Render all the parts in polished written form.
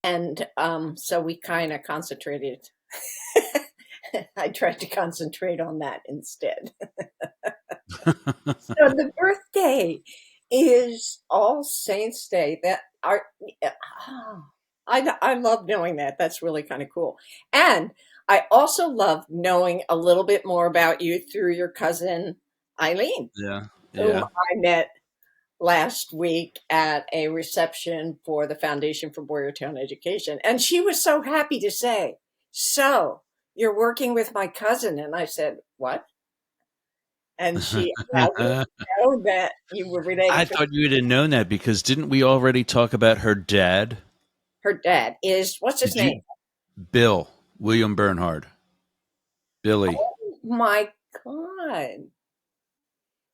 And so we kind of concentrated. I tried to concentrate on that instead. So the birthday is All Saints Day. That are, oh, I love knowing that. That's really kind of cool. And I also love knowing a little bit more about you through your cousin Eileen, Yeah. whom Yeah. I met last week at a reception for the Foundation for Boyertown Education. And she was so happy to say, "So, you're working with my cousin." And I said, "What?" And she, "I didn't know that you were I related to thought you would have known that because didn't we already talk about her dad? her dad. Is what's his Did name? you? Bill, William Bernhard, Billy. Oh my God.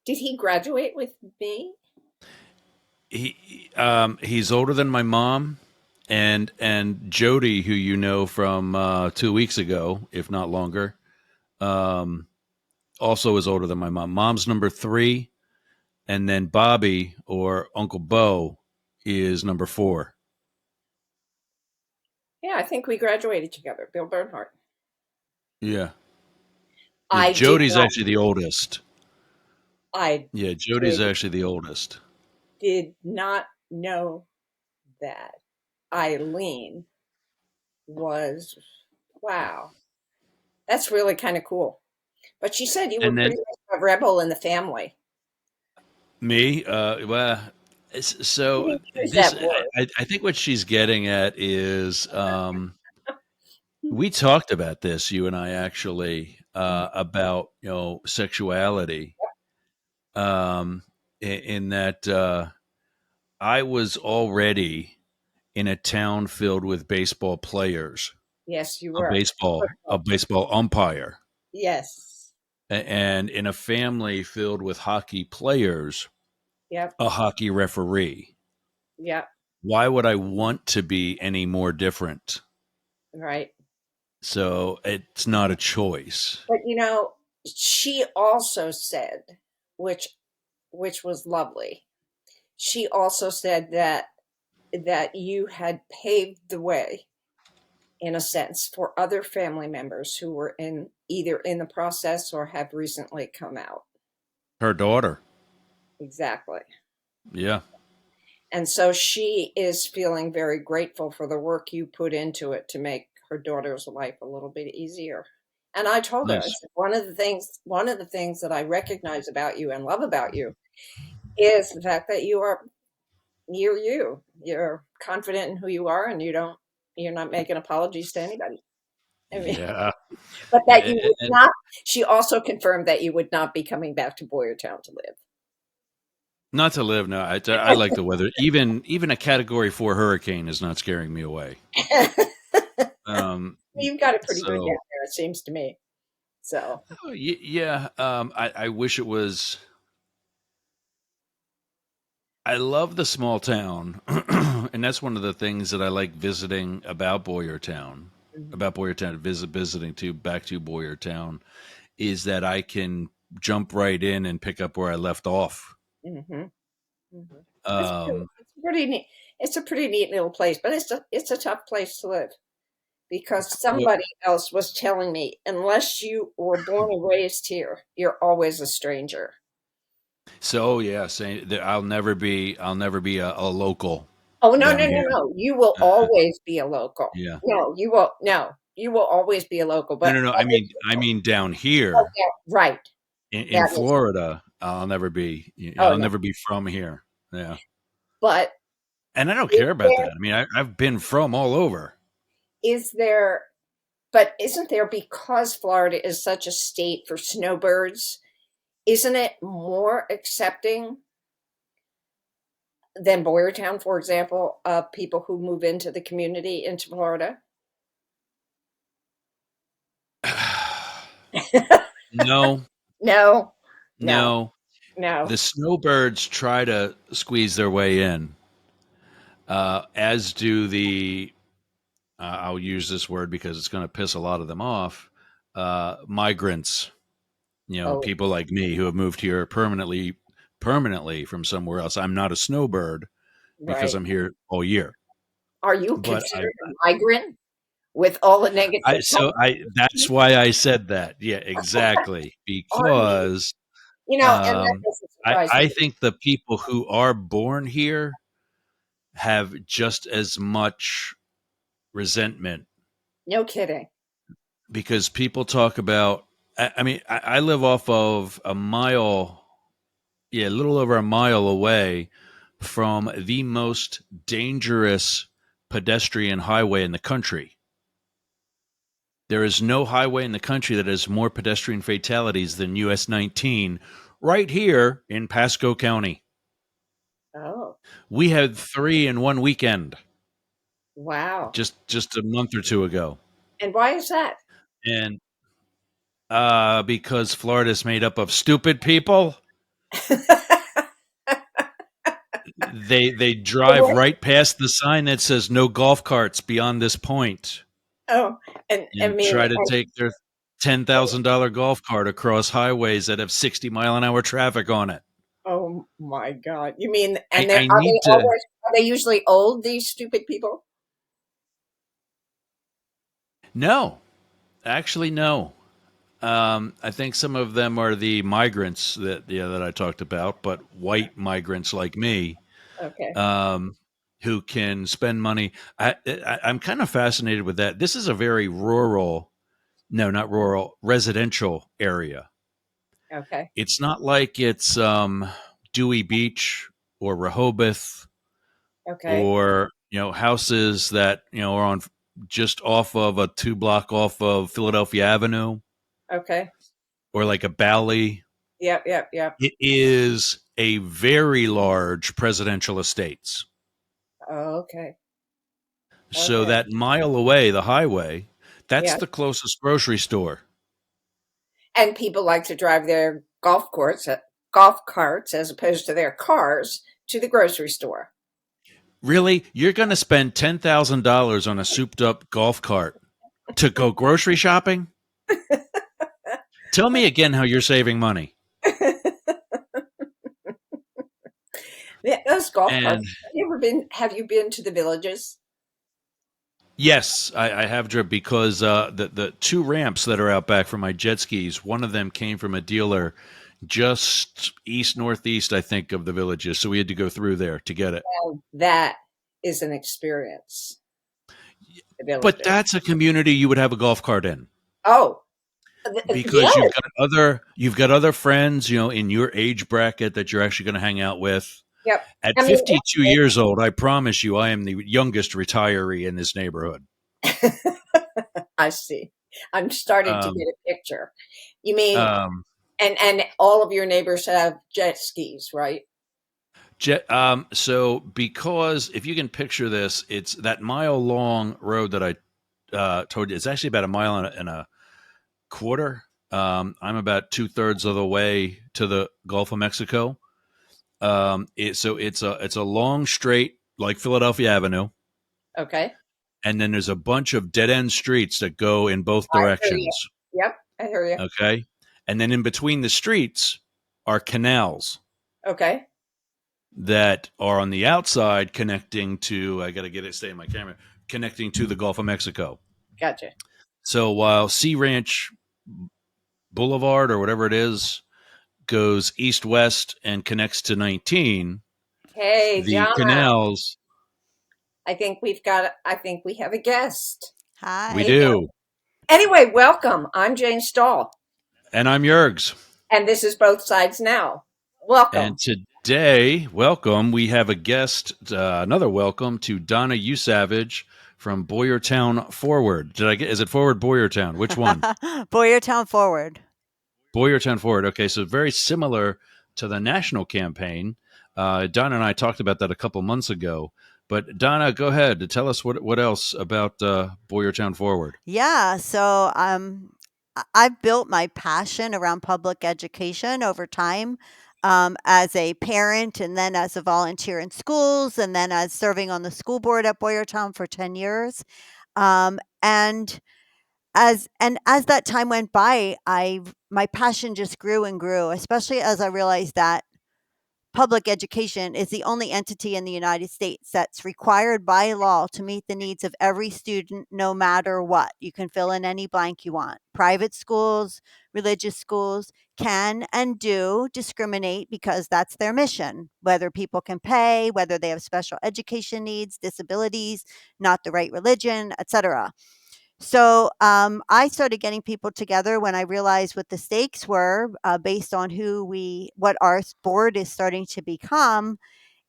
Did he graduate with me? He's older than my mom, and Jody, who you know from 2 weeks ago, if not longer, um, also is older than my mom. Mom's number three, and then Bobby or Uncle Bo is number four. Yeah, I think we graduated together, Bill Bernhardt. Yeah. Yeah, I did Jody's not, actually the oldest. I Yeah, Jody's did, actually the oldest. did not know that. Eileen was, wow, that's really kind of cool. But she said you were And pretty then much a rebel in the family. me, well, She so didn't use this, that word. I think what she's getting at is, we talked about this, you and I actually, about, sexuality, um, in that, I was already in a town filled with baseball players, Yes, you a were. baseball, a baseball umpire, Yes. and in a family filled with hockey players, Yep. a hockey referee. Yep. Why would I want to be any more different? Right. So it's not a choice. But she also said, which which was lovely. She also said that you had paved the way in a sense for other family members who were in either in the process or have recently come out. Her daughter. Exactly. Yeah. And so she is feeling very grateful for the work you put into it to make her daughter's life a little bit easier. And I told her, I Nice. said, one of the things that I recognize about you and love about you is the fact that you're you. You're confident in who you are and you're not making apologies to anybody. I mean, Yeah. but that you would And not, she also confirmed that you would not be coming back to Boyertown to not to live. No, I like the weather. Even a Category 4 hurricane is not scaring me away. live. Um, You've got it pretty good down so there, it seems to me. So, yeah. I wish it was. I love the small town, and that's one of the things that I like visiting mhm, about Boyertown, visiting to back to Boyertown, is that I can jump right in and pick up where I left off. mhm, mhm. Um, It's pretty neat. It's a pretty neat little place, but it's a tough place to live because well, somebody else was telling me unless you were born and raised here, you're always a stranger. so yeah, saying that I'll never be a local Oh, no, down no, no, here. no. You will Uh, always be a local. yeah, No, you won't. No, you will always be a local, no, but no, no. other I people. mean down Oh, here yeah, right. in That is. Florida, Oh, I'll no. never be from here. Yeah, But and I don't is care about there that. I mean, I've been from all over. is there but isn't there, because Florida is such a state for snowbirds, isn't it more accepting than Boyertown, for example, of people who move into the community into Florida? No, No, no, no. no. The snowbirds try to squeeze their way in, as do the. I'll use this word because it's going to piss a lot of them off. Migrants, Oh, people like me who have moved here permanently from somewhere else. I'm not a snowbird because right. I'm here all year. Are you but considered a migrant with all the negative that's why I said that. Yeah, exactly. are you? Because And that doesn't surprise I me. think the people who are born here have just as much resentment, No kidding. because people talk about. I mean, I live off of a mile, yeah, a little over a mile away from the most dangerous pedestrian highway in the country. There is no highway in the country that has more pedestrian fatalities than US 19 right here in Pasco County. Oh, We had 3 in one weekend wow. just a month or two ago. And why is that? And because Florida's made up of stupid people, they drive right past the sign that says no golf carts beyond this point Oh, and I and mean, try to take their $10,000 golf cart across highways that have 60-mile-an-hour traffic on it. oh my God. You mean, I, and I are they need to. always, are they usually old, these stupid people? No, actually, no. I think some of them are the migrants that I talked about, but white migrants like me, Okay. um, who can spend money. I'm kind of fascinated with that. This is a very rural, no, not rural, residential area. Okay. It's not like it's Dewey Beach or Rehoboth, Okay. or houses that are on just off of a 2 block off of Philadelphia Avenue, Okay. or like a Bally. Yep. Yep. Yep. It is a very large presidential estates. Oh, okay. So Okay. that mile away, the highway, that's Yeah. the closest grocery store. And people like to drive their golf carts as opposed to their cars to the grocery store. Really? You're going to spend $10,000 on a souped up golf cart to go grocery shopping? Tell me again how you're saving money. Yeah, those golf carts. And Have you been to the villages? yes, I have driven, because the 2 ramps that are out back for my jet skis, one of them came from a dealer just east northeast, I think, of the villages. So we had to go through there to get it. Well, that is an experience. The But villages. that's a community you would have a golf cart in, Oh, because yes. you've got other friends, in your age bracket that you're actually going to hang out with. Yep. At I mean, 52 years old, I promise you, I am the youngest retiree in this neighborhood. I see. I'm starting to Um, get a picture. You mean, um, and all of your neighbors have jet skis, right? so because if you can picture this, it's that mile long road that I told you. It's actually about a mile and a quarter. I'm about 2/3 of the way to the Gulf of Mexico. So it's a long straight like Philadelphia Avenue, Okay. and then there's a bunch of dead end streets that go in both I hear you. directions. Yep, I hear you. Okay, and then in between the streets are canals Okay. that are on the outside connecting to. I got to get it. Stay in my camera. Connecting to the Gulf of Mexico. Gotcha. So while Sea Ranch Boulevard, or whatever it is, goes east west and connects to 19, Hey, the Donna. canals. I think we have a guest. We Hey, Hi. Donna. do. Anyway, welcome. I'm Jane Stahl, And I'm Yergz. and this is Both Sides Now. Welcome. And today, welcome, we have a guest, another welcome to Donna Usavage from Boyertown Forward. Is it Forward Boyertown? Which one? Boyertown Forward. Boyertown Forward. Okay, so very similar to the national campaign. Donna and I talked about that a couple months ago. But Donna, go ahead to tell us what else about Boyertown Forward. Yeah, so I've built my passion around public education over time, as a parent, and then as a volunteer in schools, and then as serving on the school board at Boyertown for 10 years. And as that time went by, I my passion just grew and grew, especially as I realized that public education is the only entity in the United States that's required by law to meet the needs of every student, no matter what. You can fill in any blank you want. Private schools, religious schools can and do discriminate because that's their mission, whether people can pay, whether they have special education needs, disabilities, not the right religion, etc. So I started getting people together when I realized what the stakes were, based on what our board is starting to become.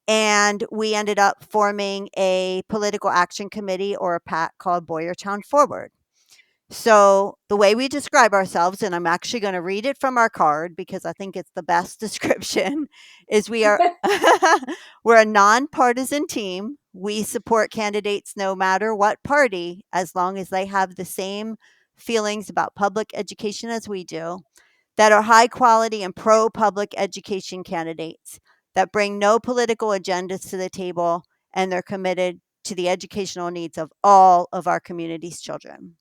And we ended up forming a political action committee, or a PAC, called Boyertown Forward. So the way we describe ourselves, and I'm actually going to read it from our card because I think it's the best description, is we're a nonpartisan team. We support candidates no matter what party, as long as they have the same feelings about public education as we do, that are high quality and pro public education candidates, that bring no political agendas to the table, and they're committed to the educational needs of all of our community's children.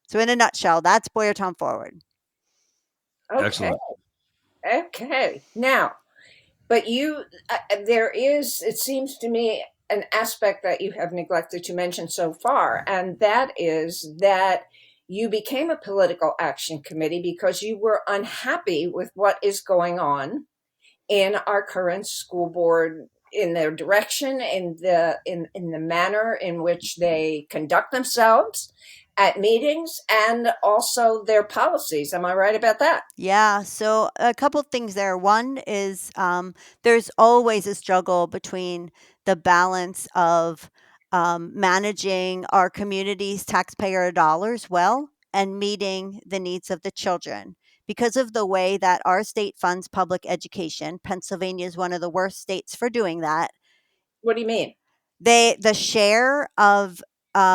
So in a nutshell, that's Boyertown Forward. Okay. Excellent. Okay. Now, but there is, it seems to me, an aspect that you have neglected to mention so far, and that is that you became a political action committee because you were unhappy with what is going on in our current school board, in their direction, in the manner in which they conduct themselves at meetings, and also their policies. Am I right about that? Yeah, so a couple things there. One is, there's always a struggle between the balance of managing our community's taxpayer dollars well and meeting the needs of the children. Because of the way that our state funds public education, Pennsylvania is one of the worst states for doing that. What do you mean? The share of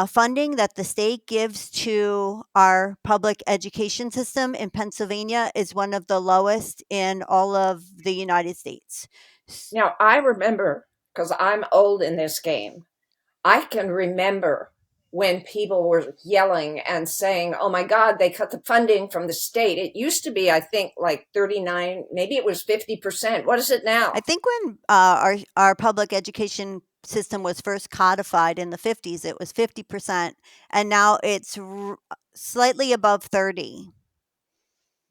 funding that the state gives to our public education system in Pennsylvania is one of the lowest in all of the United States. Now, I remember, because I'm old in this game, I can remember when people were yelling and saying, oh my God, they cut the funding from the state. It used to be, I think, like 39, maybe it was 50%. What is it now? I think when our public education system was first codified in the 50s, it was 50%, and now it's slightly above 30.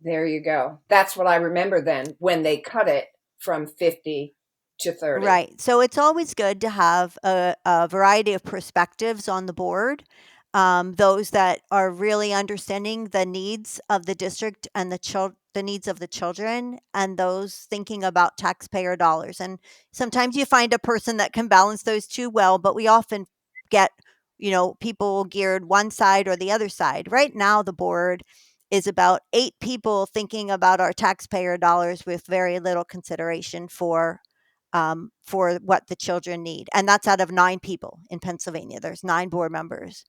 There you go. That's what I remember then, when they cut it from 50 to 30. Right. So it's always good to have a variety of perspectives on the board. Those that are really understanding the needs of the district and the needs of the children, and those thinking about taxpayer dollars. And sometimes you find a person that can balance those two well, but we often get, people geared one side or the other side. Right now, the board is about 8 people thinking about our taxpayer dollars with very little consideration for what the children need. And that's out of 9 people in Pennsylvania. There's 9 board members.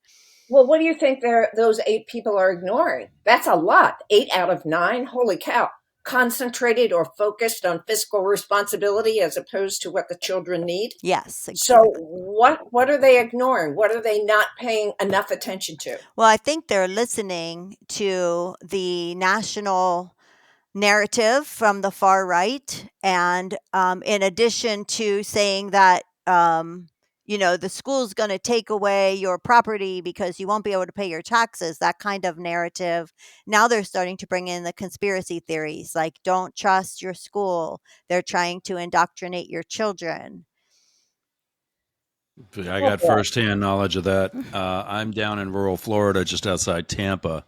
Well, what do you think those 8 people are ignoring? That's a lot. 8 out of 9. Holy cow. Concentrated or focused on fiscal responsibility as opposed to what the children need. Yes, So exactly. what are they ignoring? What are they not paying enough attention to? Well, I think they're listening to the national narrative from the far right. And in addition to saying that, the school's going to take away your property because you won't be able to pay your taxes, that kind of narrative. Now they're starting to bring in the conspiracy theories, like don't trust your school. They're trying to indoctrinate your children. I Oh got boy. firsthand knowledge of that. I'm down in rural Florida, just outside Tampa,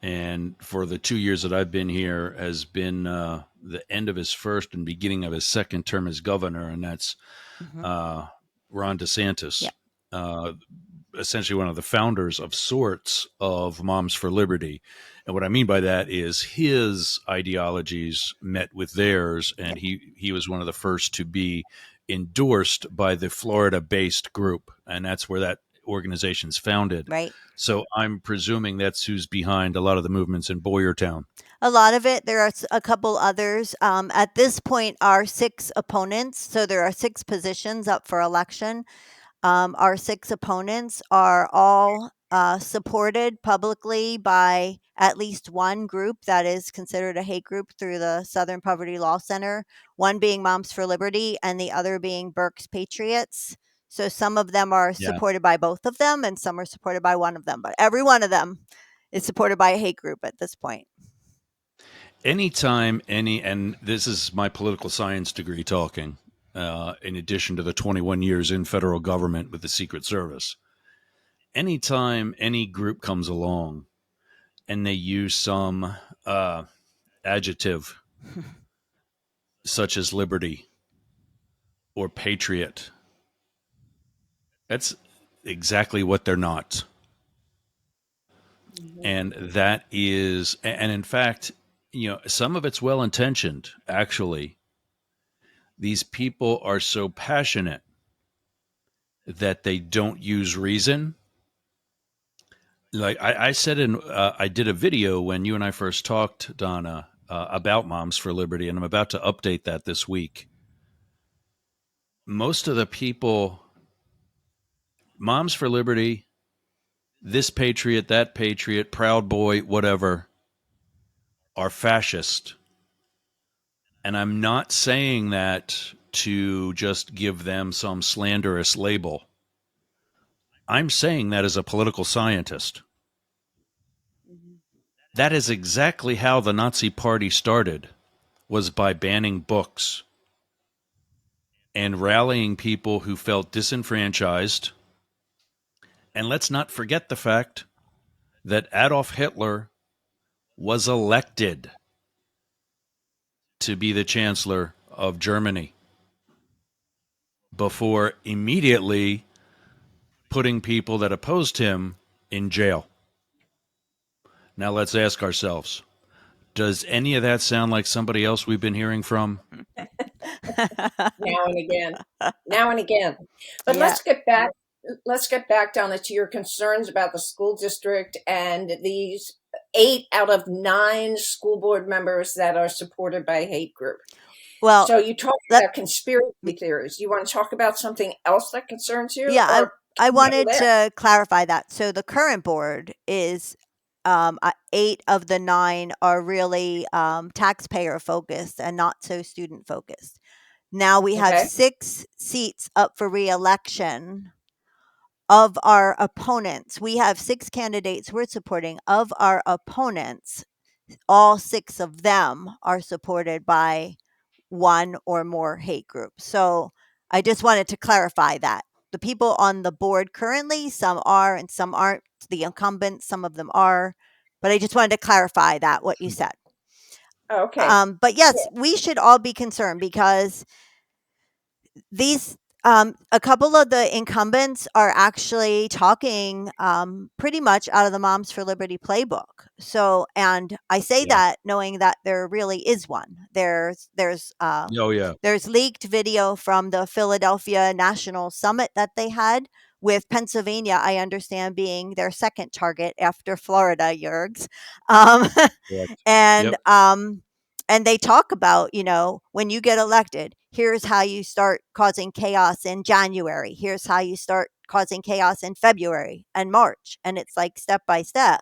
and for the 2 years that I've been here, has been the end of his first and beginning of his second term as governor, and that's Mhm. Ron DeSantis, Yeah. uh, essentially one of the founders of sorts of Moms for Liberty. And what I mean by that is his ideologies met with theirs, and he was one of the first to be endorsed by the Florida-based group, and that's where that organization's founded. Right. So I'm presuming that's who's behind a lot of the movements in Boyertown. A lot of it. There are a couple others. At this point, our 6 opponents, so there are 6 positions up for election. Our 6 opponents are all supported publicly by at least one group that is considered a hate group through the Southern Poverty Law Center, one being Moms for Liberty and the other being Burke's Patriots. So some of them are Yeah. supported by both of them and some are supported by one of them, but every one of them is supported by a hate group at this point. Anytime and this is my political science degree talking, in addition to the 21 years in federal government with the Secret Service, anytime any group comes along and they use some adjective such as liberty or patriot, that's exactly what they're not. And that is, and in fact, some of it's well intentioned, actually. These people are so passionate that they don't use reason. Like I said I did a video when you and I first talked, Donna, about Moms for Liberty, and I'm about to update that this week. Most of the people, Moms for Liberty, this patriot, that patriot, Proud Boy, whatever, are fascist. And I'm not saying that to just give them some slanderous label. I'm saying that as a political scientist. That is exactly how the Nazi Party started, was by banning books and rallying people who felt disenfranchised. And let's not forget the fact that Adolf Hitler was elected to be the Chancellor of Germany before immediately putting people that opposed him in jail. Now let's ask ourselves, does any of that sound like somebody else we've been hearing from? Now and again. But Yeah. let's get back down to your concerns about the school district and these 8 out of 9 school board members that are supported by a hate group. Well, So you talked about conspiracy theories. You want to talk about something else that concerns you? yeah, Or I can you wanted go there? to clarify that. So the current board is 8 of the 9 are really taxpayer focused and not so student focused. Now we have Okay. 6 seats up for reelection of our opponents. We have 6 candidates we're supporting. Of our opponents, all 6 of them are supported by one or more hate groups. So I just wanted to clarify that. The people on the board currently, some are and some aren't. The incumbents, some of them are. But I just wanted to clarify that, what you said. Okay. But yes, we should all be concerned because these a couple of the incumbents are actually talking pretty much out of the Moms for Liberty playbook. So, and I say Yeah. that knowing that there really is one. Oh, yeah. There's leaked video from the Philadelphia National Summit that they had, with Pennsylvania, I understand, being their second target after Florida, Yergz. Um, Correct. and Yep. and they talk about, when you get elected, here's how you start causing chaos in January. Here's how you start causing chaos in February and March. And it's like step by step.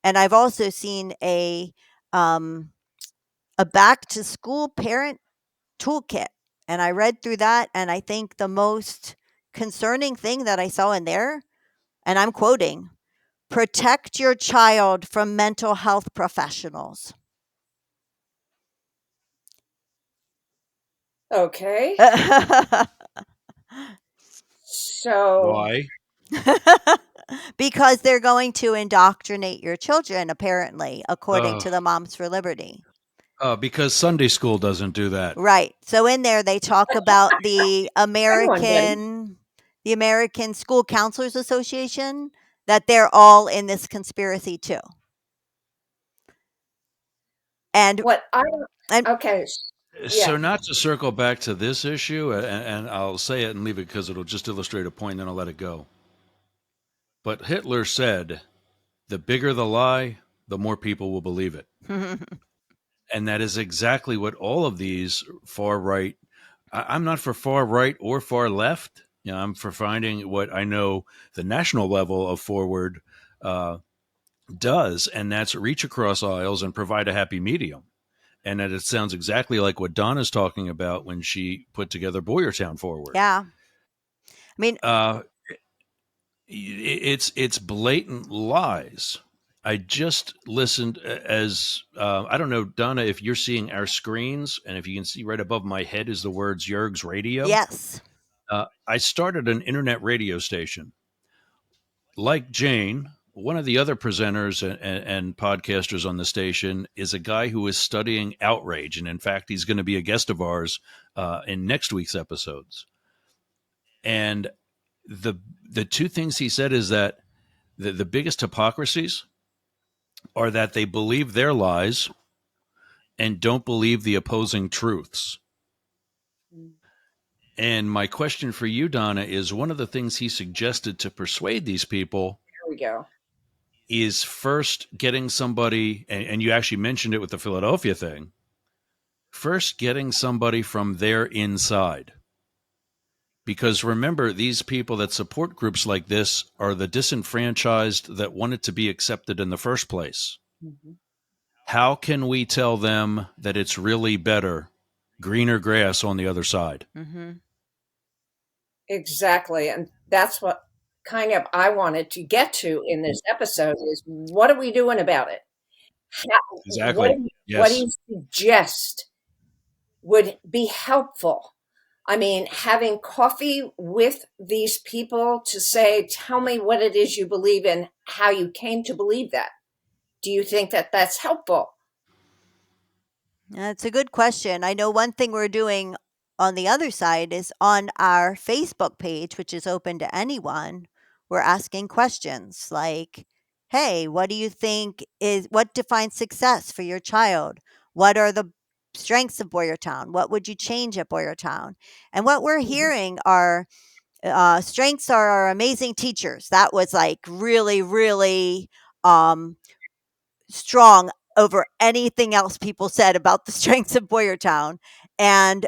And I've also seen a back to school parent toolkit. And I read through that. And I think the most concerning thing that I saw in there, and I'm quoting, protect your child from mental health professionals. Okay. So, Why? Because they're going to indoctrinate your children, apparently, according Uh, to the Moms for Liberty. because Sunday school doesn't do that. Right. So in there they talk about everyone did. The American School Counselors Association, that they're all in this conspiracy too. And What I and okay. So, Yeah. not to circle back to this issue, and I'll say it and leave it because it'll just illustrate a point, then I'll let it go. But Hitler said, the bigger the lie, the more people will believe it. And that is exactly what all of these far right, I'm not for far right or far left. I'm for finding what I know the national level of forward uh, does, and that's reach across aisles and provide a happy medium. And that it sounds exactly like what Donna's talking about when she put together Boyertown Forward. Yeah. I mean, It's blatant lies. I just listened as I don't know, Donna, if you're seeing our screens, and if you can see right above my head is the words Yergz Radio. yes. I started an internet radio station. Like Jane, one of the other presenters and podcasters on the station is a guy who is studying outrage, and in fact, he's going to be a guest of ours in next week's episodes. And the two things he said is that the biggest hypocrisies are that they believe their lies and don't believe the opposing truths. And my question for you, Donna, is one of the things he suggested to persuade these people There we go. is first getting somebody, and you actually mentioned it with the Philadelphia thing, first getting somebody from their inside. Because remember, these people that support groups like this are the disenfranchised that wanted to be accepted in the first place. Mm-hmm. How can we tell them that it's really better, greener grass on the other side? Mm-hmm. Exactly. And that's what kind of I wanted to get to in this episode is what are we doing about it? Exactly. What do Yes. you suggest would be helpful? I mean, having coffee with these people to say, tell me what it is you believe in, how you came to believe that. Do you think that that's helpful? That's a good question. I know one thing we're doing on the other side is on our Facebook page, which is open to anyone. We're asking questions like, hey, what do you think what defines success for your child? What are the strengths of Boyertown? What would you change at Boyertown? And what we're Mhm. hearing are strengths are our amazing teachers. That was like really, really um, strong over anything else people said about the strengths of Boyertown. And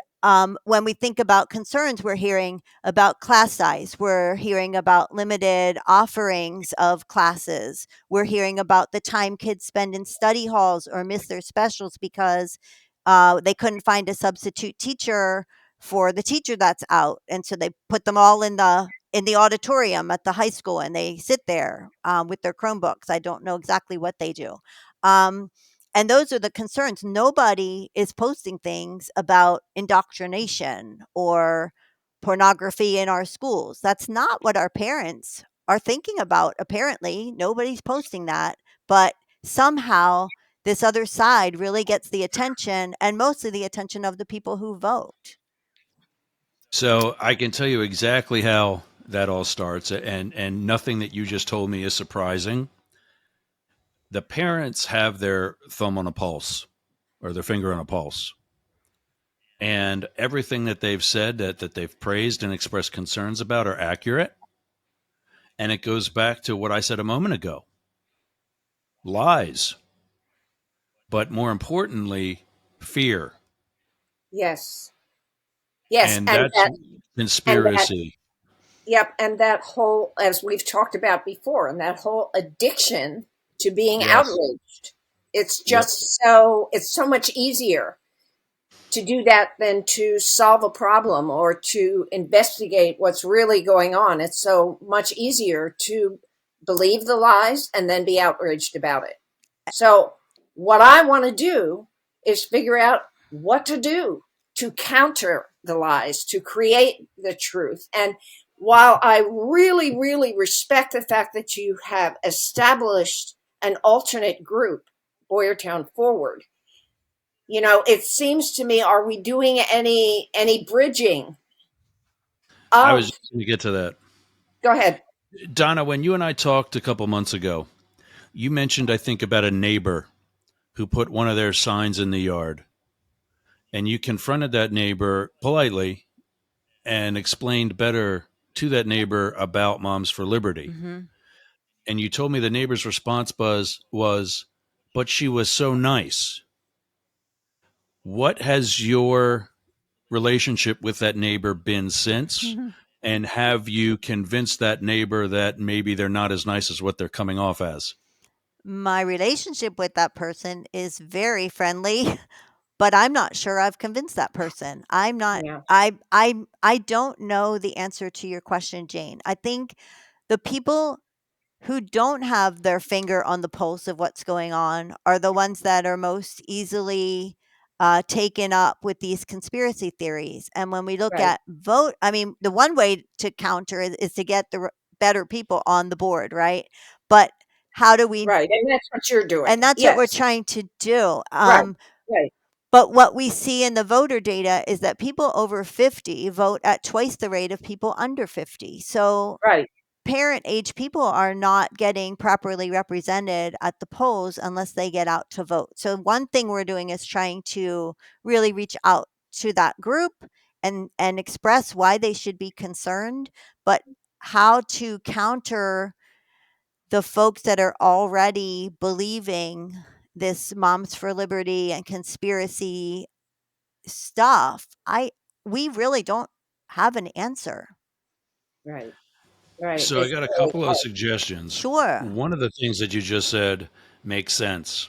when we think about concerns, we're hearing about class size. We're hearing about limited offerings of classes. We're hearing about the time kids spend in study halls or miss their specials because they couldn't find a substitute teacher for the teacher that's out, and so they put them all in the auditorium at the high school, and they sit there with their Chromebooks. I don't know exactly what they do. Um, and those are the concerns. Nobody is posting things about indoctrination or pornography in our schools. That's not what our parents are thinking about. Apparently, nobody's posting that. But somehow, this other side really gets the attention and mostly the attention of the people who vote. So I can tell you exactly how that all starts, and nothing that you just told me is surprising. The parents have their thumb on a pulse or their finger on a pulse. And everything that they've said that they've praised and expressed concerns about are accurate. And it goes back to what I said a moment ago. Lies, but more importantly, fear. Yes. Yes. And that's And that, conspiracy. yep. And that whole, as we've talked about before, and that whole addiction to being Yes. outraged. It's Yep. just it's so much easier to do that than to solve a problem or to investigate what's really going on. It's so much easier to believe the lies and then be outraged about it. So, what I want to do is figure out what to do to counter the lies, to create the truth. And while I really, really respect the fact that you have established an alternate group, Boyertown Forward, it seems to me, are we doing any bridging I was of? just going to get to that. Go ahead. Donna, when you and I talked a couple months ago, you mentioned, I think, about a neighbor who put one of their signs in the yard. And you confronted that neighbor politely and explained better to that neighbor about Moms for Liberty. Mm-hmm. And you told me the neighbor's response was, but she was so nice. What has your relationship with that neighbor been since? And have you convinced that neighbor that maybe they're not as nice as what they're coming off as? My relationship with that person is very friendly, but I'm not sure I've convinced that person. I'm not Yeah. I don't know the answer to your question, Jane. I think the people who don't have their finger on the pulse of what's going on are the ones that are most easily taken up with these conspiracy theories. And when we look Right. at vote, I mean, the one way to counter is to get the better people on the board, right? But how do we? Right. And that's what you're And doing. that's what we're Yes. trying to do. Right. Right. But what we see in the voter data is that people over 50 vote at twice the rate of people under 50. So Right. parent age people are not getting properly represented at the polls unless they get out to vote. So one thing we're doing is trying to really reach out to that group and express why they should be concerned, but how to counter the folks that are already believing this Moms for Liberty and conspiracy stuff. We really don't have an answer. Right. Right. So I It's got a really couple of hard. suggestions. Sure. One of the things that you just said makes sense.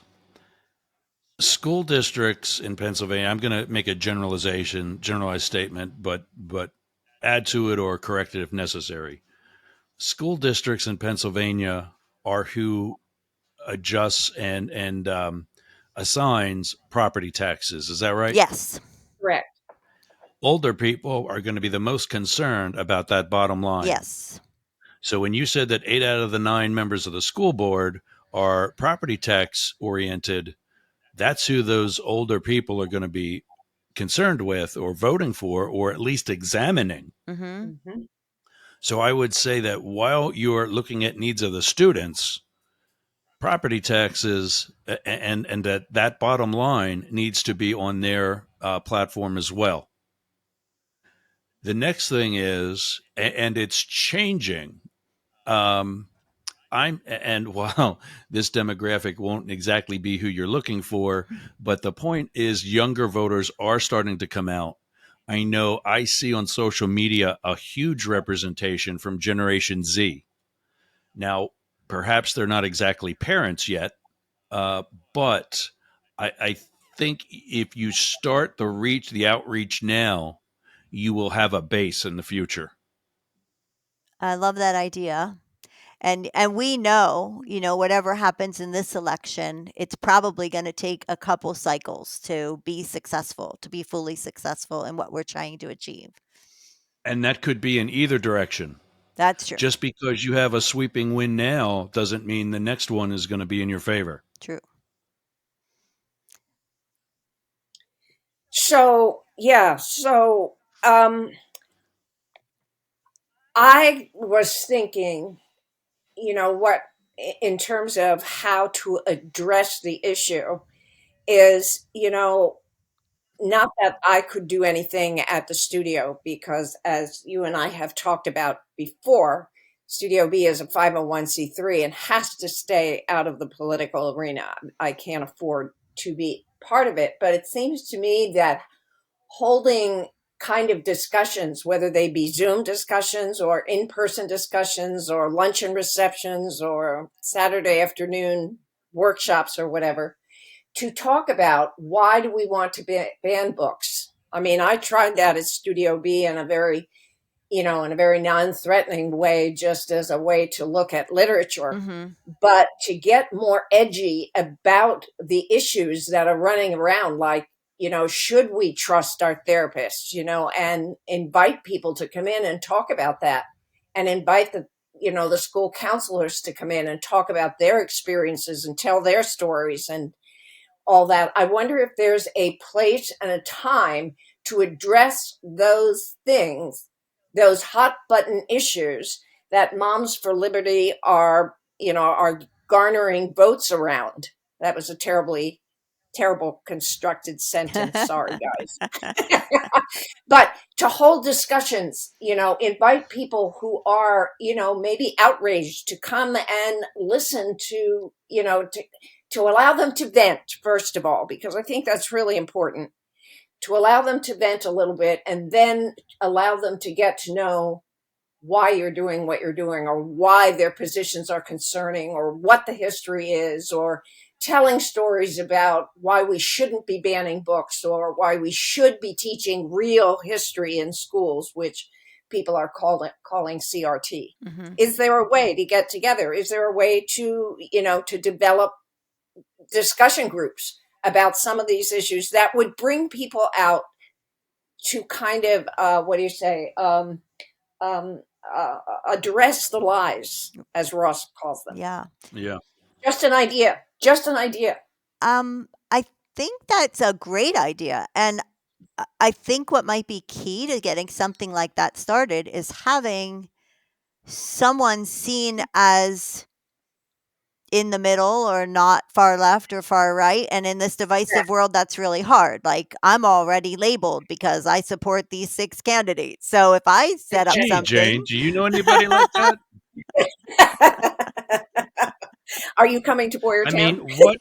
School districts in Pennsylvania, I'm going to make a generalized statement, but add to it or correct it if necessary. School districts in Pennsylvania are who adjusts and assigns property taxes. Is that right? Yes. Correct. Older people are going to be the most concerned about that bottom line. Yes. So when you said that 8 out of the 9 members of the school board are property tax oriented, that's who those older people are going to be concerned with or voting for or at least examining. Mhm. Hmm. So I would say that while you're looking at needs of the students, property taxes and that bottom line needs to be on their platform as well. The next thing is, and it's changing. Um, and while this demographic won't exactly be who you're looking for, but the point is younger voters are starting to come out. I know I see on social media a huge representation from Generation Z. Now, perhaps they're not exactly parents yet, uh, but I think if you start the outreach now, you will have a base in the future. I love that idea. And we know, whatever happens in this election, it's probably going to take a couple cycles to be successful, to be fully successful in what we're trying to achieve. And that could be in either direction. That's true. Just because you have a sweeping win now doesn't mean the next one is going to be in your favor. True. So, yeah. So, I was thinking, what in terms of how to address the issue is, not that I could do anything at the studio because, as you and I have talked about before, Studio B is a 501c3 and has to stay out of the political arena. I can't afford to be part of it, but it seems to me that holding kind of discussions, whether they be Zoom discussions or in person discussions or luncheon receptions or Saturday afternoon workshops or whatever, to talk about why do we want to ban books. I mean, I tried that at Studio B in a very, in a very non-threatening way, just as a way to look at literature. Mhm. But to get more edgy about the issues that are running around, like, should we trust our therapists, and invite people to come in and talk about that, and invite the school counselors to come in and talk about their experiences and tell their stories and all that. I wonder if there's a place and a time to address those things, those hot button issues that Moms for Liberty are garnering votes around. That was a terrible constructed sentence. Sorry, guys. But to hold discussions, invite people who are, maybe outraged to come and listen to allow them to vent, first of all, because I think that's really important, to allow them to vent a little bit and then allow them to get to know why you're doing what you're doing, or why their positions are concerning, or what the history is, or telling stories about why we shouldn't be banning books, or why we should be teaching real history in schools, which people are calling CRT. Mm-hmm. Is there a way to get together? Is there a way to, to develop discussion groups about some of these issues that would bring people out to kind of, what do you say, um, address the lies, as Ross calls them? Yeah. Yeah. Just an idea. Just an idea. I think that's a great idea. And I think what might be key to getting something like that started is having someone seen as in the middle or not far left or far right. And in this Yeah. divisive world, that's really hard. Like, I'm already labeled because I support these 6 candidates. So if I set up Gee, Jane, something, do you know anybody like that? Are you coming to I Boyertown? mean, what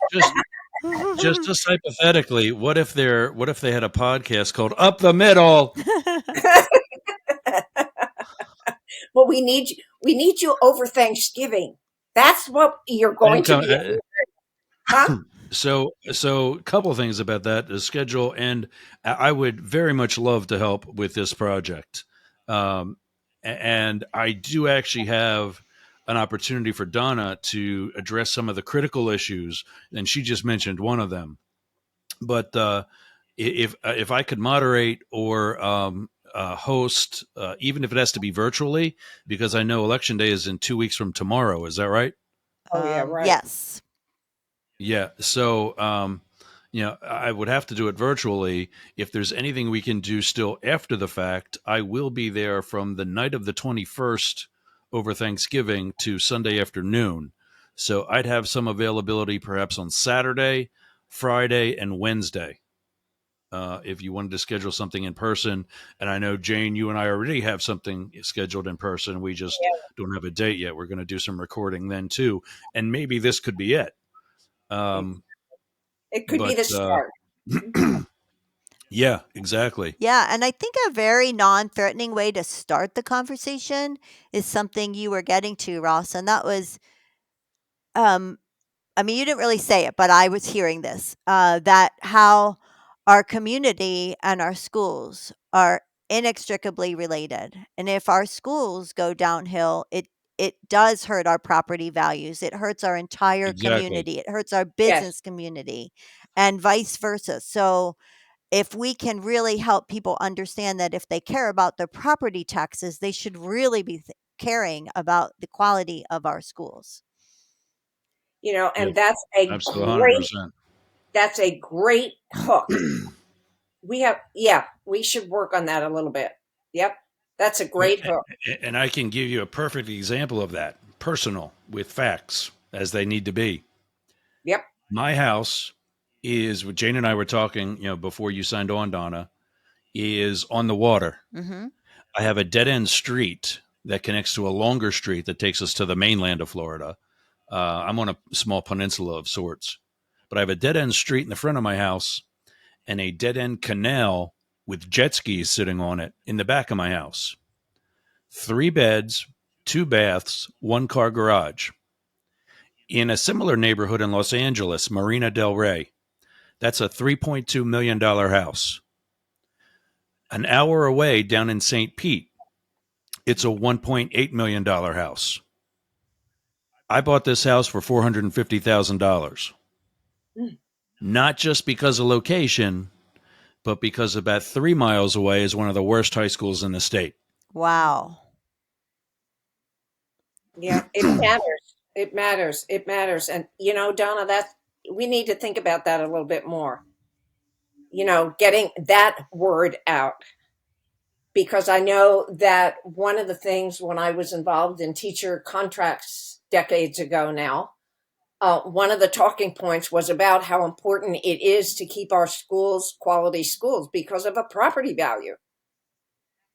just hypothetically, what if they had a podcast called Up the Middle? Well, we need you over Thanksgiving. That's what you're I'm going to be, coming. huh? So a couple of things about that: the schedule, and I would very much love to help with this project. And I do actually have an opportunity for Donna to address some of the critical issues, and she just mentioned one of them. But if I could moderate or host, even if it has to be virtually, because I know Election Day is in 2 weeks from tomorrow. Is that right? Oh, yeah, right. yes. Yeah. So, I would have to do it virtually. If there's anything we can do still after the fact, I will be there from the night of the 21st over Thanksgiving to Sunday afternoon. So I'd have some availability perhaps on Saturday, Friday, and Wednesday. If you wanted to schedule something in person, and I know Jane, you and I already have something scheduled in person. We just don't have a date yet. We're going to do some recording then too, and maybe this could be it. Yeah. Um, It could be but the start. yeah, exactly. Yeah, and I think a very non-threatening way to start the conversation is something you were getting to, Ross, and that was, um, I mean, you didn't really say it, but I was hearing this, that how our community and our schools are inextricably related. And if our schools go downhill, it does hurt our property values. It hurts our entire Exactly. community. It hurts our Yes. business community and vice versa. So if we can really help people understand that if they care about their property taxes, they should really be caring about the quality of our schools. Yep. And that's a Absolutely, great 100%. hook. We should work on that a little bit. Yep. That's a great hook. And I can give you a perfect example of that, personal, with facts as they need to be. Yep. My house is, what Jane and I were talking, before you signed on, Donna, is on the water. Mhm. I have a dead end street that connects to a longer street that takes us to the mainland of Florida. I'm on a small peninsula of sorts, but I have a dead end street in the front of my house and a dead end canal with jet skis sitting on it in the back of my house. 3 beds, 2 baths, 1-car garage. In a similar neighborhood in Los Angeles, Marina del Rey, that's a $3.2 million house. An hour away down in St. Pete, it's a $1.8 million house. I bought this house for $450,000. Mm. Not just because of location, but because about 3 miles away is one of the worst high schools in the state. Wow. Yeah. It matters. It matters. It matters. And, Donna, we need to think about that a little bit more. Getting that word out. Because I know that one of the things when I was involved in teacher contracts decades ago now, one of the talking points was about how important it is to keep our schools quality schools because of a property value.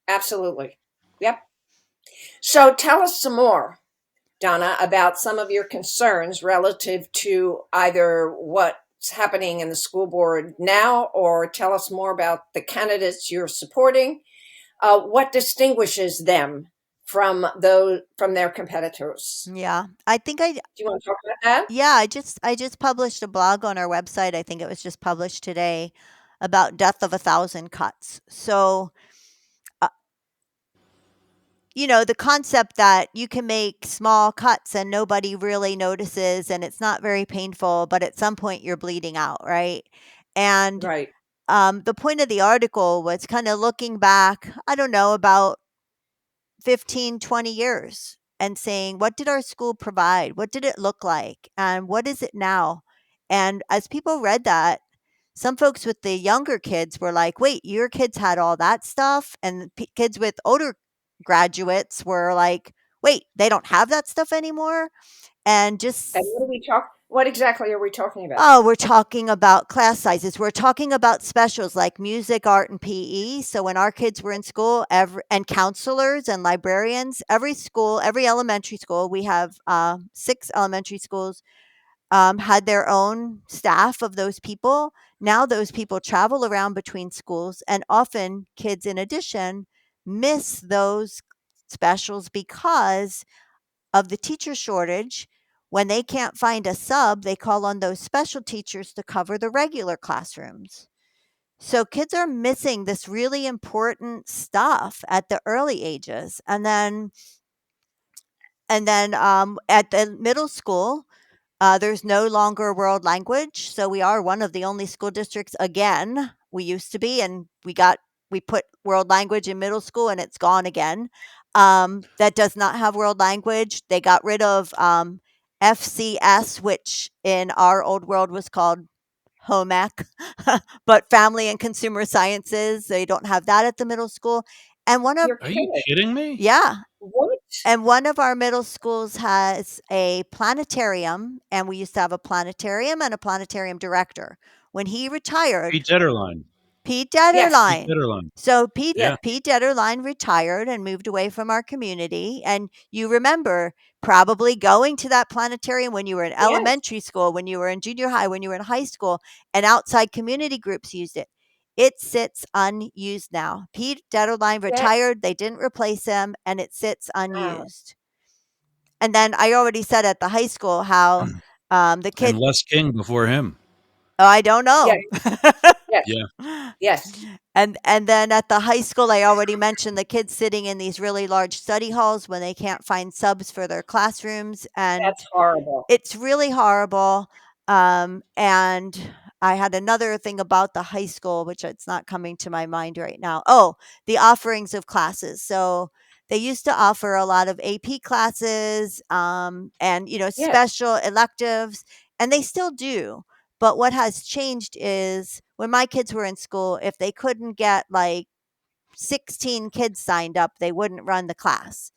Absolutely. Yep. So tell us some more, Donna, about some of your concerns relative to either what's happening in the school board now, or tell us more about the candidates you're supporting. What distinguishes them from their competitors. Yeah. I think I Do you want to talk about that? Yeah, I just published a blog on our website. I think it was just published today about death of a thousand cuts. So, uh, the concept that you can make small cuts and nobody really notices and it's not very painful, but at some point you're bleeding out, right? And Right. the point of the article was kind of looking back, I don't know, about 15, 20 years and saying, what did our school provide? What did it look like? And what is it now? And as people read that, some folks with the younger kids were like, wait, your kids had all that stuff? And kids with older graduates were like, wait, they don't have that stuff anymore? And And just what exactly are we talking about? Oh, we're talking about class sizes. We're talking about specials like music, art, and PE. So when our kids were in school, and counselors and librarians, every school, every elementary school, we have 6 elementary schools, had their own staff of those people. Now those people travel around between schools, and often kids, in addition, miss those specials because of the teacher shortage. When they can't find a sub, they call on those special teachers to cover the regular classrooms. So kids are missing this really important stuff at the early ages. And then at the middle school, there's no longer world language. So we are one of the only school districts again. We used to be, and we put world language in middle school, and it's gone again. That does not have world language. They got rid of FCS, which in our old world was called home ec, but family and consumer sciences. They don't have that at the middle school. And one of You're Are you kidding. kidding me? Yeah, What? and one of our middle schools has a planetarium, and we used to have a planetarium and a planetarium director. When he retired, Pete Detterline. Pete Yes. Pete Detterline. Detterline. So Pete Yes. Yeah. Pete Detterline retired and moved away from our community. And you remember probably going to that planetarium when you were in Yes. elementary school, when you were in junior high, when you were in high school, and outside community groups used it. It sits unused now. Pete Detterline Yes. retired. They didn't replace him, and it sits Wow. unused. And then I already said at the high school how the And kid. Les King before him. Oh, I don't Yes. know. Yes. Yeah. Yes. And then at the high school, I already mentioned the kids sitting in these really large study halls when they can't find subs for their classrooms, and That's horrible. it's really horrible. And I had another thing about the high school, which it's not coming to my mind right now. Oh, the offerings of classes. So they used to offer a lot of AP classes, and Yes. special electives, and they still do. But what has changed is when my kids were in school, if they couldn't get like 16 kids signed up, they wouldn't run the class.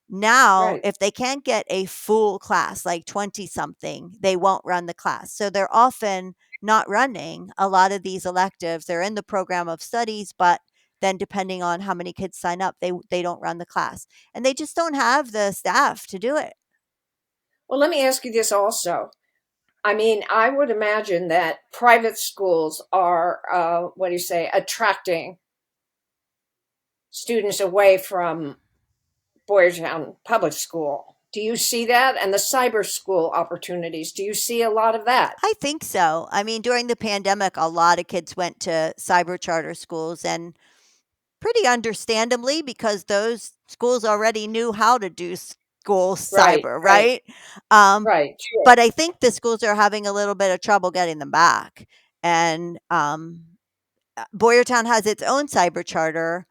Now, Right. if they can't get a full class, like 20 something, they won't run the class. So they're often not running a lot of these electives. They're in the program of studies, but then depending on how many kids sign up, they don't run the class. And they just don't have the staff to do it. Well, let me ask you this also. I mean, I would imagine that private schools are, what do you say, attracting students away from Boyertown Public School. Do you see that? And the cyber school opportunities, do you see a lot of that? I think so. I mean, during the pandemic, a lot of kids went to cyber charter schools, and pretty understandably because those schools already knew how to do school Right, cyber, right, right? Um, right, sure. but I think the schools are having a little bit of trouble getting them back. And Boyertown has its own cyber charter,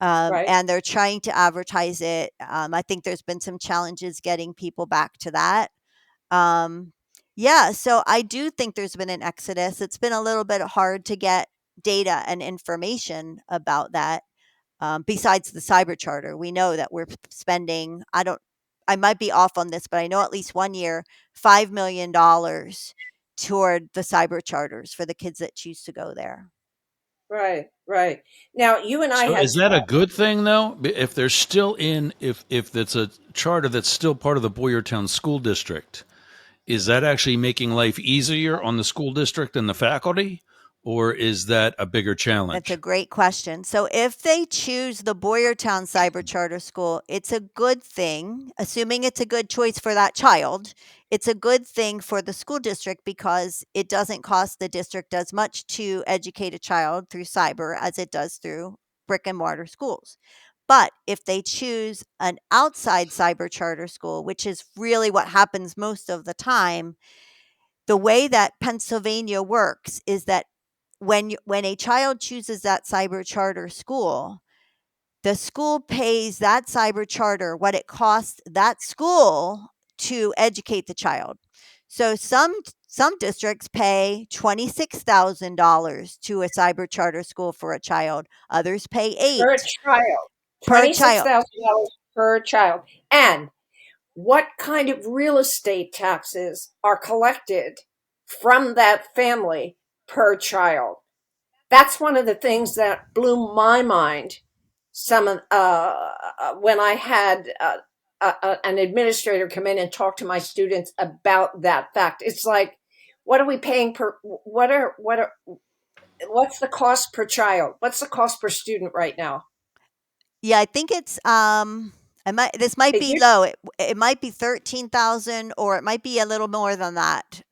Right. and they're trying to advertise it. I think there's been some challenges getting people back to that. Um, yeah, so I do think there's been an exodus. It's been a little bit hard to get data and information about that. Besides the cyber charter, we know that we're spending, I might be off on this, but I know at least one year, $5 million toward the cyber charters for the kids that choose to go there. Right, right. Now, you and I So had is that a talked. good thing though? If they're still in, if that's a charter that's still part of the Boyertown School District, is that actually making life easier on the school district and the faculty, or is that a bigger That's a challenge? great question. So if they choose the Boyertown Cyber Charter School, it's a good thing, assuming it's a good choice for that child. It's a good thing for the school district because it doesn't cost the district as much to educate a child through cyber as it does through brick and mortar schools. But if they choose an outside cyber charter school, which is really what happens most of the time, the way that Pennsylvania works is that when a child chooses that cyber charter school, the school pays that cyber charter what it costs that school to educate the child. So some districts pay $26,000 to a cyber charter school for a child. Others pay Per 8 child. per child. $26,000 per child. And what kind of real estate taxes are collected from that family per child? That's one of the things that blew my mind. When I had an administrator come in and talk to my students about that fact, it's like, what are we paying per? What's the cost per child? What's the cost per student right now? Yeah, I think it's this might It be used low. It might be 13,000 or it might be a little more than that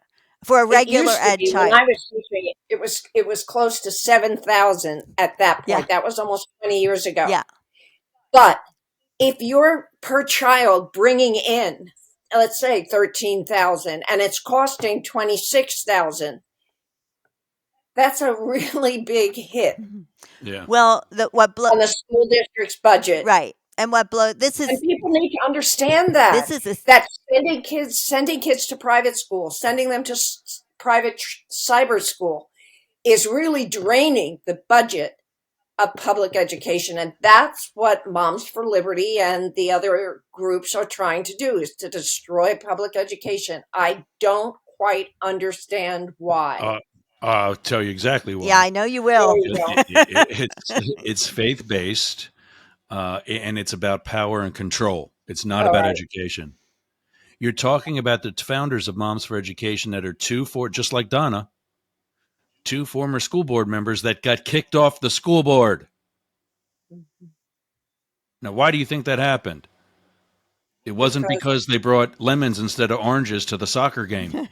for a it regular used to ed be when I child. was teaching it. It was close to 7,000 at that Yeah. point. That was almost 20 years ago. Yeah. But if you're per child bringing in, let's say 13,000, and it's costing 26,000, that's a really big hit Yeah. Well, on the school district's budget. right. And what blow And people need to understand this that is a that sending kids to private school, sending them to private cyber school is really draining the budget of public education. And that's what Moms for Liberty and the other groups are trying to do, is to destroy public education. I don't quite understand why. Uh, I'll tell you exactly Yeah, I why. know you There will. you go. It's faith based, and it's about power and control. It's not All about right. education. You're talking about the founders of Moms for Education that are just like Donna, two former school board members that got kicked off the school board. Now, why do you think that happened? It wasn't Because because they brought lemons instead of oranges to the soccer game.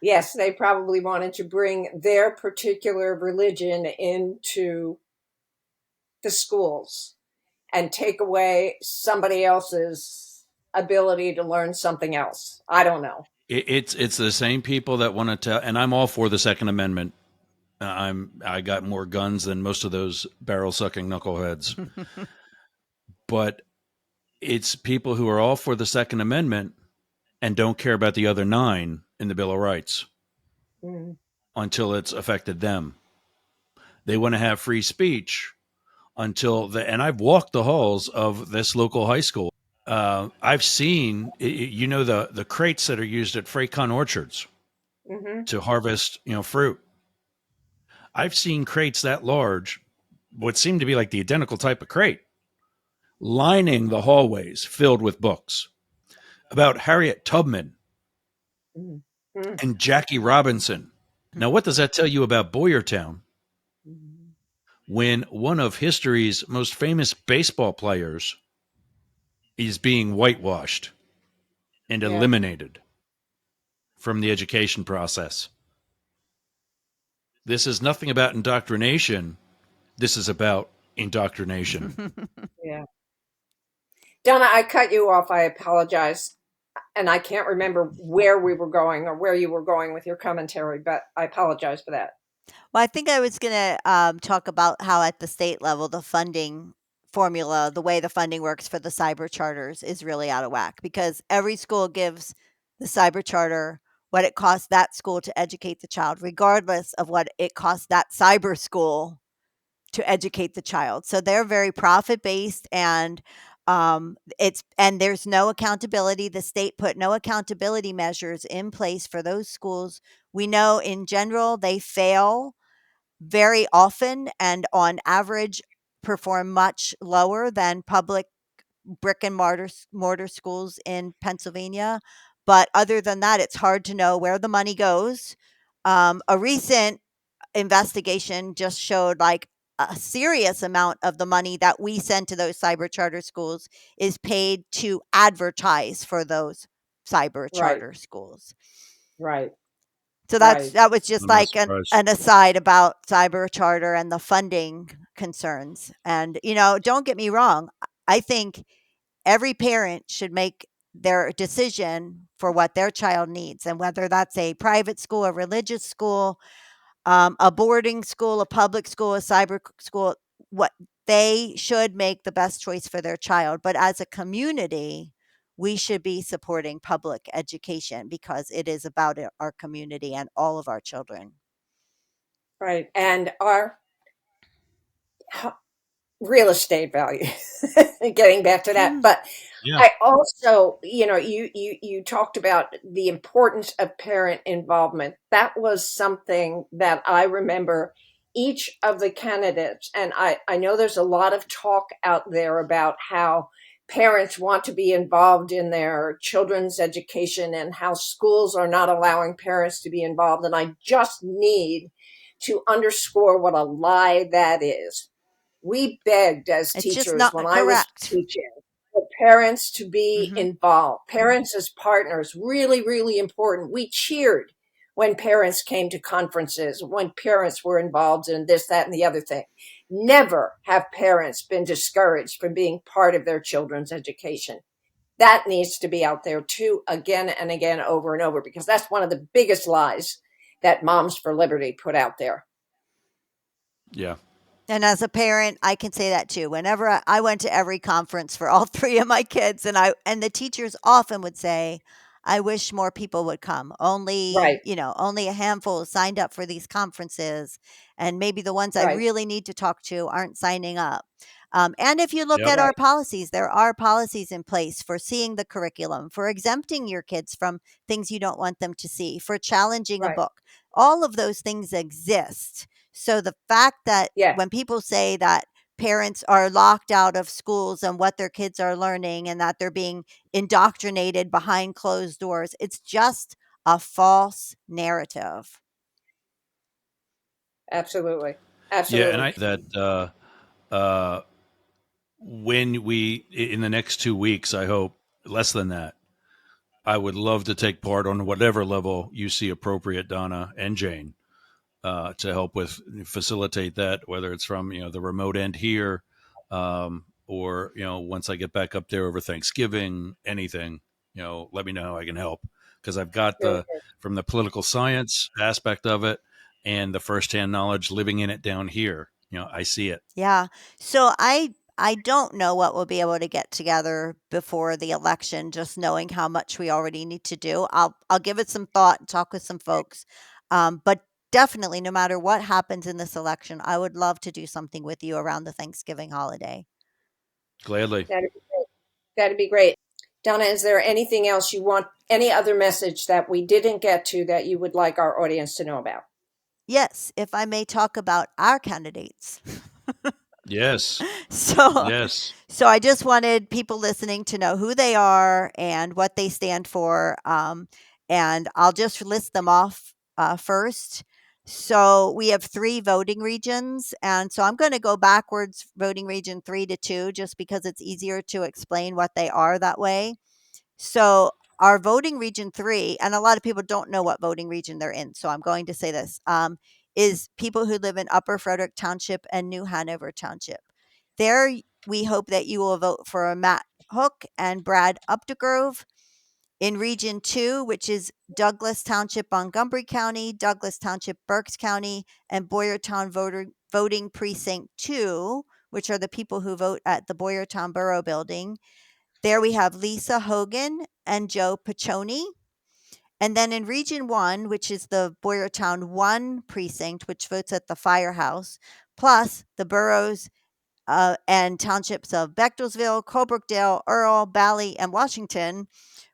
yes, they probably wanted to bring their particular religion into the schools and take away somebody else's ability to learn something else. I don't know. It's the same people that want to tell, and I'm all for the Second Amendment. I got more guns than most of those barrel sucking knuckleheads, but it's people who are all for the Second Amendment and don't care about the other 9 in the Bill of Rights Mm. until it's affected them. They want to have free speech and I've walked the halls of this local high school. I've seen, the crates that are used at Fraycon orchards Hmm. to harvest, fruit. I've seen crates that large, what seemed to be like the identical type of crate, lining the hallways filled with books about Harriet Tubman Mm-hmm. and Jackie Robinson. Now, what does that tell you about Boyertown when one of history's most famous baseball players is being whitewashed and Yeah. eliminated from the education process? This is nothing about indoctrination. This is about indoctrination. Yeah. Donna, I cut you off. I apologize. And I can't remember where we were going or where you were going with your commentary, but I apologize for that. Well, I think I was going to talk about how at the state level, the funding formula, the way the funding works for the cyber charters is really out of whack because every school gives the cyber charter what it costs that school to educate the child, regardless of what it costs that cyber school to educate the child. So they're very profit based and there's no accountability. The state put no accountability measures in place for those schools. We know in general they fail very often and on average perform much lower than public brick and mortar schools in Pennsylvania. But other than that, it's hard to know where the money goes. A recent investigation just showed like a serious amount of the money that we send to those cyber charter schools is paid to advertise for those cyber Right. charter schools. Right. So Right. that was just I'm not like surprised. an aside about cyber charter and the funding concerns. And don't get me wrong, I think every parent should make their decision for what their child needs, and whether that's a private school, a religious school, a boarding school, a public school, a cyber school, what they should make the best choice for their child. But as a community, we should be supporting public education because it is about our community and all of our children. Right. And our real estate value. Getting back to that, Mhm. but Yeah. I also, you talked about the importance of parent involvement. That was something that I remember each of the candidates, and I know there's a lot of talk out there about how parents want to be involved in their children's education and how schools are not allowing parents to be involved. And I just need to underscore what a lie that is. We begged as It's just teachers when not I was correct. teaching for parents to be Hmm. involved. Parents as partners, really, really important. We cheered when parents came to conferences, when parents were involved in this, that, and the other thing. Never have parents been discouraged from being part of their children's education. That needs to be out there too, again and again, over and over, because that's one of the biggest lies that Moms for Liberty put out there. Yeah. And as a parent, I can say that too. Whenever I went to every conference for all three of my kids, and the teachers often would say, "I wish more people would come. Right, Only a handful signed up for these conferences, and maybe the ones I right, really need to talk to aren't signing up." And if you look Yep. at our right, policies, there are policies in place for seeing the curriculum, for exempting your kids from things you don't want them to see, for challenging a right. book. All of those things exist. So the fact that Yeah. when people say that parents are locked out of schools and what their kids are learning and that they're being indoctrinated behind closed doors, it's just a false narrative. Absolutely. Yeah, and Absolutely. I that uh, when in the next 2 weeks, I hope less than that. I would love to take part on whatever level you see appropriate, Donna and Jane, to help with facilitate that, whether it's from the remote end here, or once I get back up there over Thanksgiving, anything, let me know how I can help, because I've got Very the good. from the political science aspect of it and the firsthand knowledge living in it down here. I see it. Yeah. So I don't know what we'll be able to get together before the election, just knowing how much we already need to do. I'll give it some thought and talk with some folks. But definitely, no matter what happens in this election, I would love to do something with you around the Thanksgiving holiday. Gladly. That'd be great. That'd be great. Donna, is there anything else you want, any other message that we didn't get to that you would like our audience to know about? Yes, if I may talk about our candidates. Yes. So Yes. so I just wanted people listening to know who they are and what they stand for. And I'll just list them off first. So we have three voting regions. And so I'm going to go backwards, voting region 3 to 2, just because it's easier to explain what they are that way. So our voting region 3, and a lot of people don't know what voting region they're in. So I'm going to say this, is people who live in Upper Frederick Township and New Hanover Township. There, we hope that you will vote for Matt Hook and Brad Updegrove. In Region 2, which is Douglas Township, Montgomery County, Douglas Township, Berks County, and Boyertown Voting Precinct 2, which are the people who vote at the Boyertown Borough Building. There we have Lisa Hogan and Joe Piccioni. And then in Region 1, which is the Boyertown 1 precinct, which votes at the firehouse, plus the boroughs and townships of Bechtelsville, Colebrookdale, Earl, Bally, and Washington,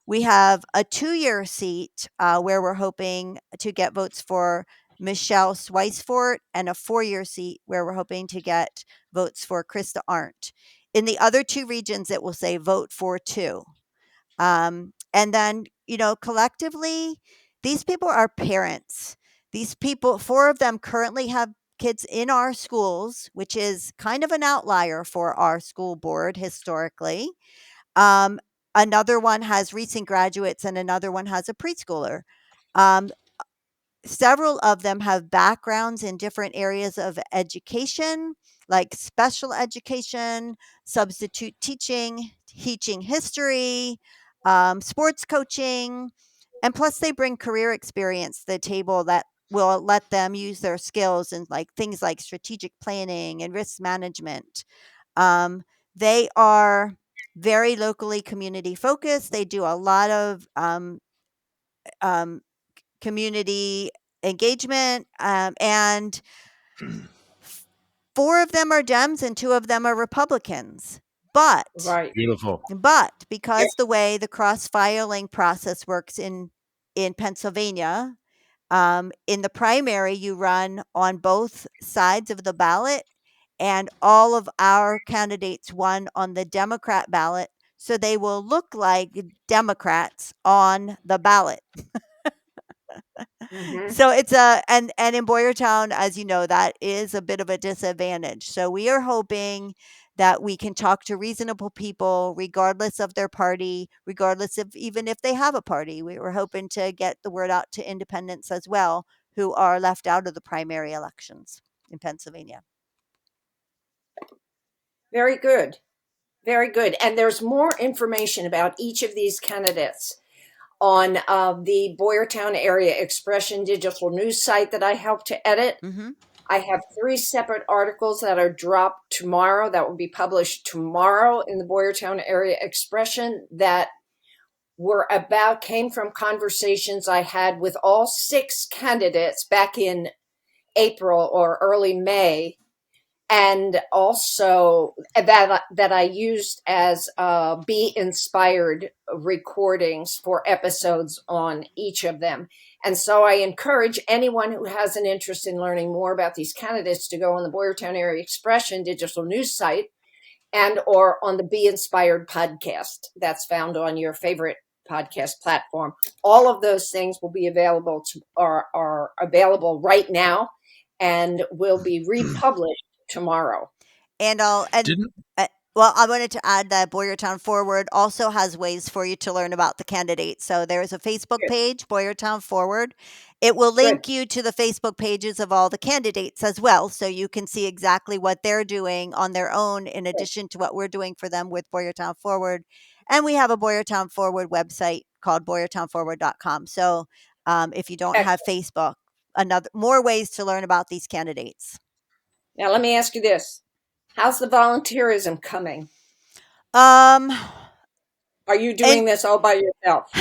we have a 2-year seat where we're hoping to get votes for Michelle Sweisfort, and a 4-year seat where we're hoping to get votes for Krista Arndt. In the other two regions, it will say vote for 2. And then collectively, these people are parents. These people, 4 of them currently have kids in our schools, which is kind of an outlier for our school board historically. Um, Another one has recent graduates and another one has a preschooler. Um, Several of them have backgrounds in different areas of education, like special education, substitute teaching history, sports coaching, and plus they bring career experience to the table that will let them use their skills in like things like strategic planning and risk management. They are very locally community focused. They do a lot of um, community engagement, and 4 of them are Dems and 2 of them are Republicans. But Right. Beautiful. but Yep. because the way the cross filing process works in Pennsylvania, in the primary you run on both sides of the ballot, and all of our candidates won on the Democrat ballot, so they will look like Democrats on the ballot. Hmm. So it's a and in Boyertown, as you know, that is a bit of a disadvantage. So we are hoping that we can talk to reasonable people regardless of their party, regardless of even if they have a party. We were hoping to get the word out to independents as well who are left out of the primary elections in Pennsylvania. Very good. Very good. And there's more information about each of these candidates on the Boyertown Area Expression digital news site that I helped to edit. Mhm. I have 3 separate articles that are dropped tomorrow that will be published tomorrow in the Boyertown Area Expression that came from conversations I had with all 6 candidates back in April or early May, and also that I used as be inspired recordings for episodes on each of them. And so I encourage anyone who has an interest in learning more about these candidates to go on the Boyertown Area Expression digital news site and or on the Be Inspired podcast that's found on your favorite podcast platform. All of those things will be available are available right now and will be republished tomorrow. And I'll and Didn't well, I wanted to add that Boyertown Forward also has ways for you to learn about the candidates. So there's a Facebook Good. page, Boyertown Forward. It will Good. link you to the Facebook pages of all the candidates as well, so you can see exactly what they're doing on their own in Good. addition to what we're doing for them with Boyertown Forward. And we have a Boyertown Forward website called boyertownforward.com. So if you don't have Excellent. Facebook, another more ways to learn about these candidates. Now let me ask you this. How's the volunteerism coming? Um, Are you doing and this all by yourself?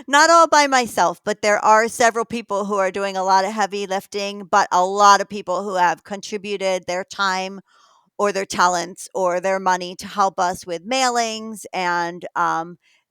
not all by myself, but there are several people who are doing a lot of heavy lifting, but a lot of people who have contributed their time or their talents or their money to help us with mailings and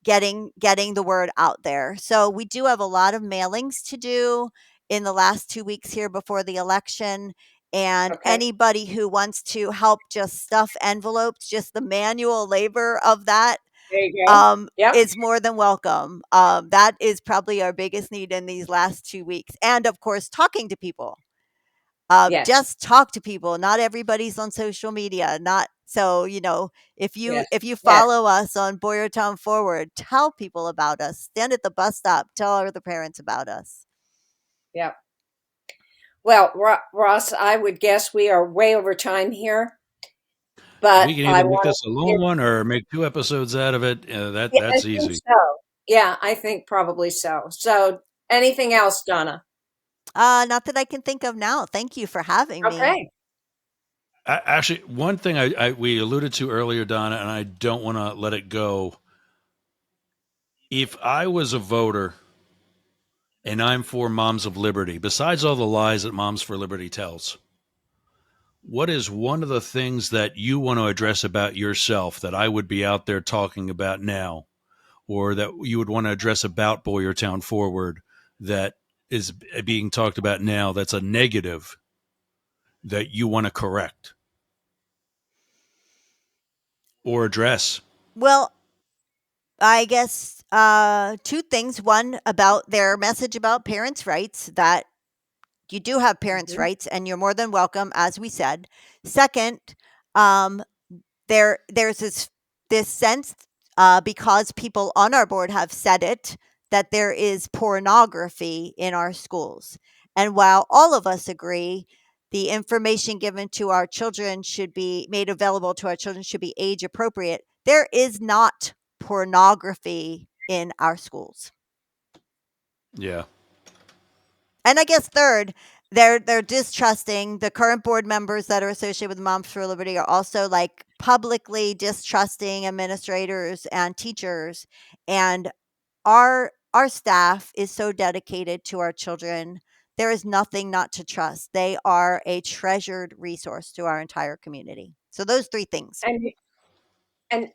getting the word out there. So we do have a lot of mailings to do in the last 2 weeks here before the election. And Okay. anybody who wants to help just stuff envelopes, just the manual labor of that, There you go. Yep. is more than welcome. That is probably our biggest need in these last 2 weeks. And of course, talking to people. Yes. Just talk to people. Not everybody's on social media. Not so, Yes. if you Yes. follow us on Boyertown Forward, tell people about us. Stand at the bus stop, tell other parents about us. Yep. Well, Ross, I would guess we are way over time here, but we can I either make want this a long one or make 2 episodes out of it? yeah, I That's think easy. so. Yeah, I think probably so. So, anything else, Donna? Not that I can think of now. Thank you for having me. Okay. Actually, one thing we alluded to earlier, Donna, and I don't want to let it go. If I was a voter and I'm for Moms of Liberty, besides all the lies that Moms for Liberty tells, what is one of the things that you want to address about yourself that I would be out there talking about now, or that you would want to address about Boyertown Forward that is being talked about now that's a negative that you want to correct or address? Well, I guess two things. One, about their message about parents' rights, that you do have parents' Mhm. rights and you're more than welcome, as we said. Second, um, there's this sense, because people on our board have said it, that there is pornography in our schools. And while all of us agree the information given to our children should be made available to our children should be age appropriate, there is not pornography in our schools. Yeah. And I guess third, they're distrusting the current board members that are associated with Moms for Liberty, are also like publicly distrusting administrators and teachers. And our staff is so dedicated to our children. There is nothing not to trust. They are a treasured resource to our entire community. So those three things. And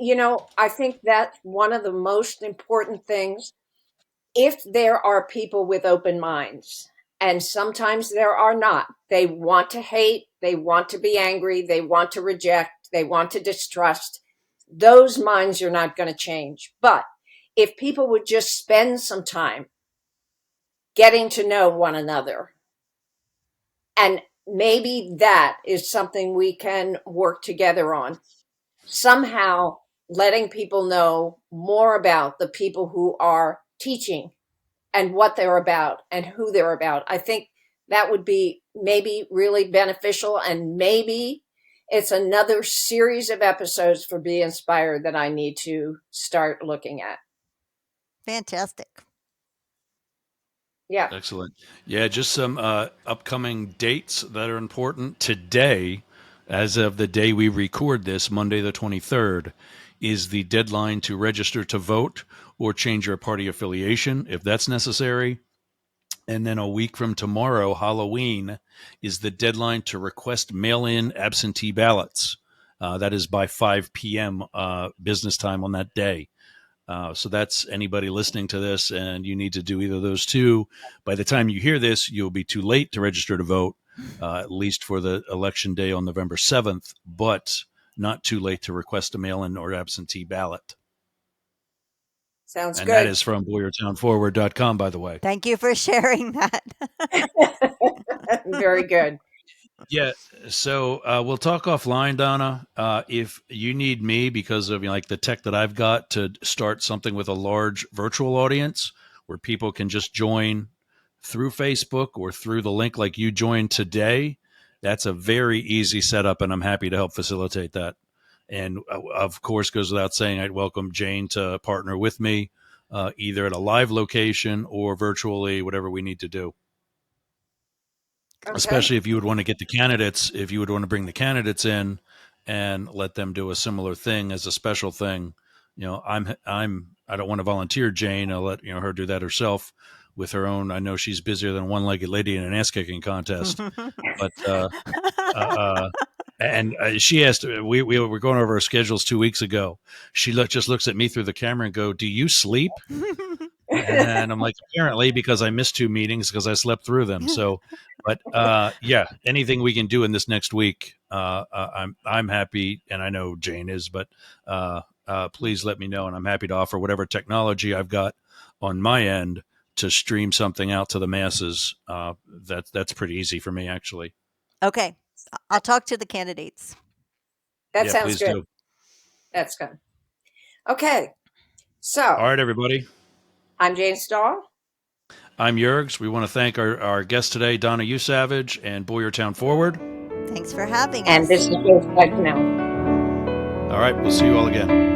I think that's one of the most important things. If there are people with open minds, and sometimes there are not, they want to hate, they want to be angry, they want to reject, they want to distrust, those minds you're not going to change. But if people would just spend some time getting to know one another, and maybe that is something we can work together on, somehow letting people know more about the people who are teaching and what they're about and who they're about. I think that would be maybe really beneficial. And maybe it's another series of episodes for Be Inspired that I need to start looking at. Fantastic. Yeah. Excellent. Yeah, just some upcoming dates that are important. Today, as of the day we record this, Monday the 23rd, is the deadline to register to vote or change your party affiliation if that's necessary. And then a week from tomorrow, Halloween, is the deadline to request mail in absentee ballots. That is by 5 p.m. Business time on that day. So that's anybody listening to this, and you need to do either of those two. By the time you hear this, you'll be too late to register to vote, at least for the election day on November 7th, but not too late to request a mail in or absentee ballot. Sounds And that good. is from BoyertownForward.com, by the way. Thank you for sharing that. Very good. Yeah, so we'll talk offline, Donna. If you need me because of like the tech that I've got to start something with a large virtual audience where people can just join through Facebook or through the link like you joined today, that's a very easy setup, and I'm happy to help facilitate that. And of course, goes without saying, I'd welcome Jane to partner with me, either at a live location or virtually, whatever we need to do. Okay. Especially if you would want to get the candidates, if you would want to bring the candidates in and let them do a similar thing as a special thing. I don't want to volunteer Jane. I'll let her do that herself with her own. I know she's busier than a one-legged lady in an ass-kicking contest, but and she asked. We were going over our schedules 2 weeks ago. She just looks at me through the camera and go, "Do you sleep?" And I'm like, apparently, because I missed 2 meetings because I slept through them. So, but yeah, anything we can do in this next week, I'm happy, and I know Jane is, but please let me know, and I'm happy to offer whatever technology I've got on my end to stream something out to the masses. That's pretty easy for me, actually. Okay. I'll talk to the candidates. That Yeah, sounds please good. do. That's good. Okay. So All right, everybody. I'm Jane Stahl. I'm Yergz. We want to thank our guests today, Donna Usavage and Boyertown Forward. Thanks for having And us. this is Joe Spike now. All right, we'll see you all again.